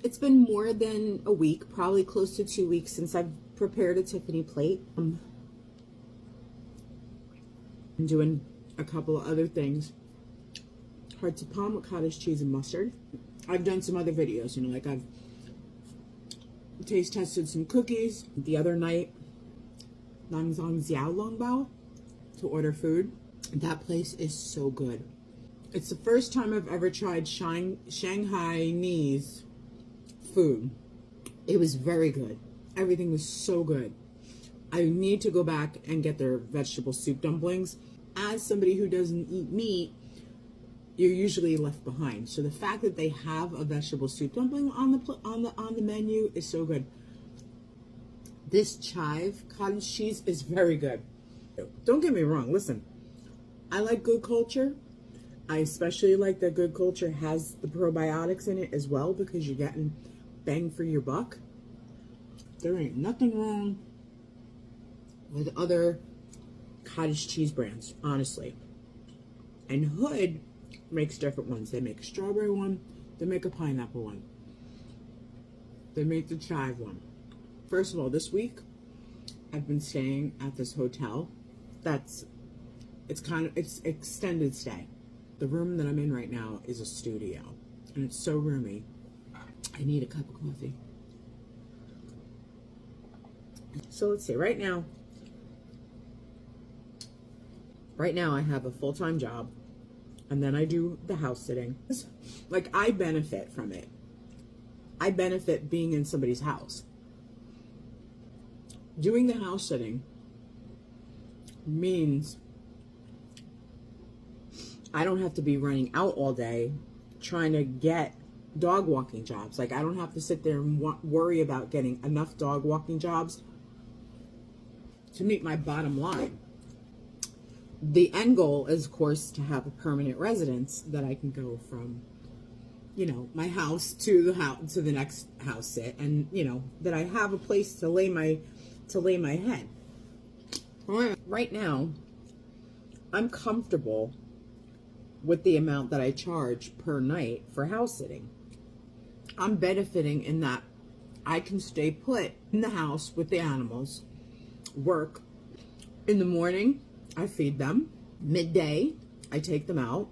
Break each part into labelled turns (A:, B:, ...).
A: It's been more than a week, probably close to 2 weeks since I've prepared a Tiffany plate. I'm doing a couple of other things. Hard to palm with cottage cheese and mustard. I've done some other videos, you know, like I've taste tested some cookies the other night. Langzong Xiao Longbao to order food. That place is so good. It's the first time I've ever tried Shanghainese food. It was very good. Everything was so good. I need to go back and get their vegetable soup dumplings. As somebody who doesn't eat meat, you're usually left behind. So the fact that they have a vegetable soup dumpling on the menu is so good. This chive cottage cheese is very good. Don't get me wrong. Listen, I like Good Culture. I especially like that Good Culture has the probiotics in it as well, because you're getting bang for your buck. There ain't nothing wrong with other cottage cheese brands, honestly. And Hood makes different ones. They make a strawberry one, they make a pineapple one, they make the chive one. First of all, this week I've been staying at this hotel it's extended stay. The room that I'm in right now is a studio, and it's so roomy. I need a cup of coffee. So let's see, right now I have a full-time job, and then I do the house sitting. Like, I benefit from it. I benefit being in somebody's house. Doing the house sitting means I don't have to be running out all day trying to get dog walking jobs. Like, I don't have to sit there and worry about getting enough dog walking jobs to meet my bottom line. The end goal is, of course, to have a permanent residence that I can go from, you know, my house to the next house sit, and, you know, that I have a place to lay my head. Right now, I'm comfortable with the amount that I charge per night for house sitting. I'm benefiting in that I can stay put in the house with the animals, work. In the morning, I feed them. Midday, I take them out.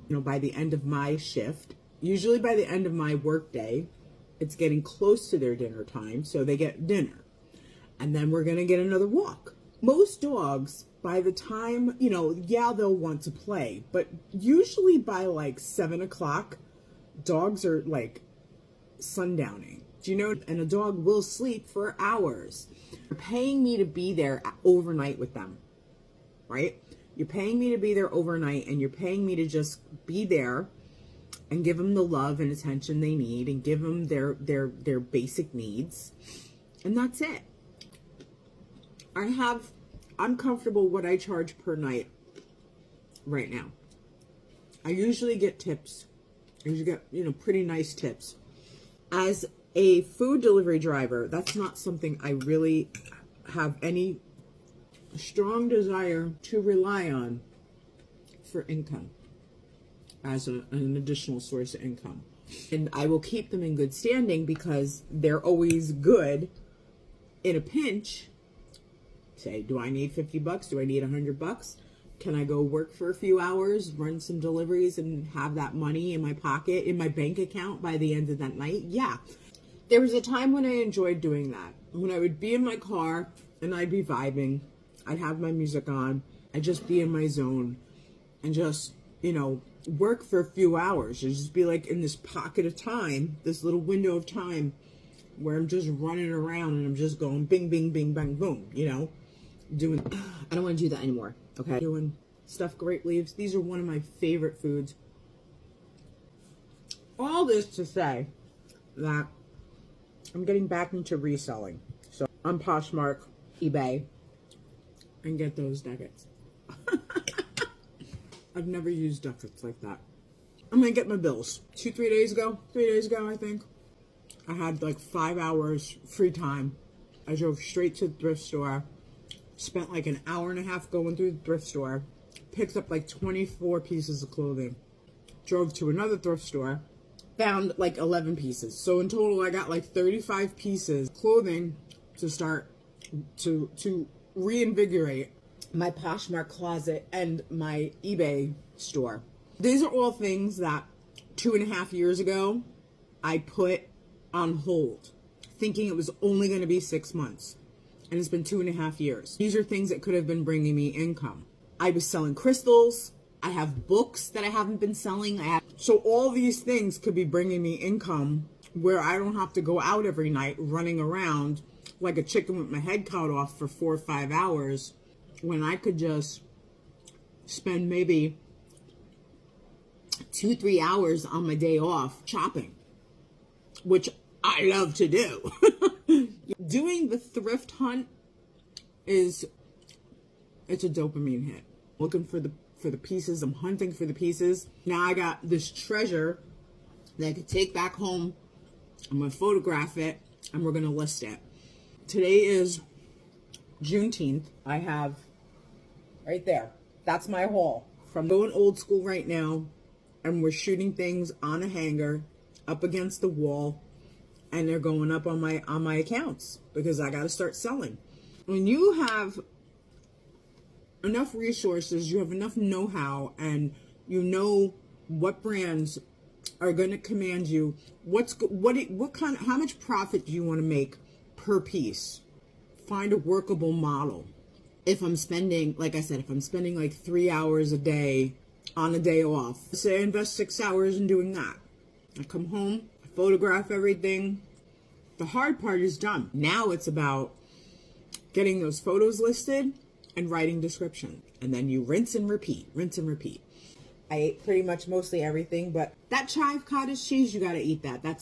A: You know, by the end of my shift, usually by the end of my work day, it's getting close to their dinner time, so they get dinner. And then we're gonna get another walk. Most dogs, by the time, you know, yeah, they'll want to play, but usually by like 7 o'clock, dogs are like sundowning. Do you know? And a dog will sleep for hours. You're paying me to be there overnight with them, right? You're paying me to be there overnight, and you're paying me to just be there and give them the love and attention they need, and give them their basic needs, and that's it. I'm comfortable what I charge per night right now. I usually get tips. I usually get, you know, pretty nice tips. As a food delivery driver, that's not something I really have any strong desire to rely on for income, as an additional source of income. And I will keep them in good standing because they're always good in a pinch. Say, do I need $50? Do I need $100? Can I go work for a few hours, run some deliveries, and have that money in my pocket, in my bank account by the end of that night? Yeah. There was a time when I enjoyed doing that. When I would be in my car and I'd be vibing. I'd have my music on. I'd just be in my zone and just, you know, work for a few hours. It'd just be like in this pocket of time, this little window of time where I'm just running around and I'm just going bing, bing, bing, bang, boom, you know, doing, I don't want to do that anymore. Okay. Doing stuffed grape leaves. These are one of my favorite foods. All this to say that I'm getting back into reselling. So on Poshmark, eBay, and get those nuggets. I've never used ducats like that. I'm gonna get my bills. 3 days ago, I think, I had like 5 hours free time. I drove straight to the thrift store, spent like an hour and a half going through the thrift store, picked up like 24 pieces of clothing, drove to another thrift store, found like 11 pieces. So in total, I got like 35 pieces of clothing to start to reinvigorate my Poshmark closet and my eBay store. These are all things that 2.5 years ago I put on hold, thinking it was only going to be 6 months. And it's been 2.5 years. These are things that could have been bringing me income. I was selling crystals. I have books that I haven't been selling. So all these things could be bringing me income where I don't have to go out every night running around like a chicken with my head cut off for 4 or 5 hours, when I could just spend maybe 2-3 hours on my day off shopping, which I love to do. Doing the thrift hunt it's a dopamine hit. Looking for the pieces, I'm hunting for the pieces. Now I got this treasure that I could take back home. I'm gonna photograph it and we're gonna list it. Today is Juneteenth. I have right there. That's my haul. From going old school right now, and we're shooting things on a hanger up against the wall, and they're going up on my accounts because I got to start selling. When you have enough resources, you have enough know-how, and you know what brands are going to command you, how much profit do you want to make per piece? Find a workable model. If I'm spending, like I said, if I'm spending like 3 hours a day on a day off, say I invest 6 hours in doing that. I come home, I photograph everything. The hard part is done. Now it's about getting those photos listed and writing description. And then you rinse and repeat, rinse and repeat. I ate pretty much mostly everything, but that chive cottage cheese, you got to eat that. That's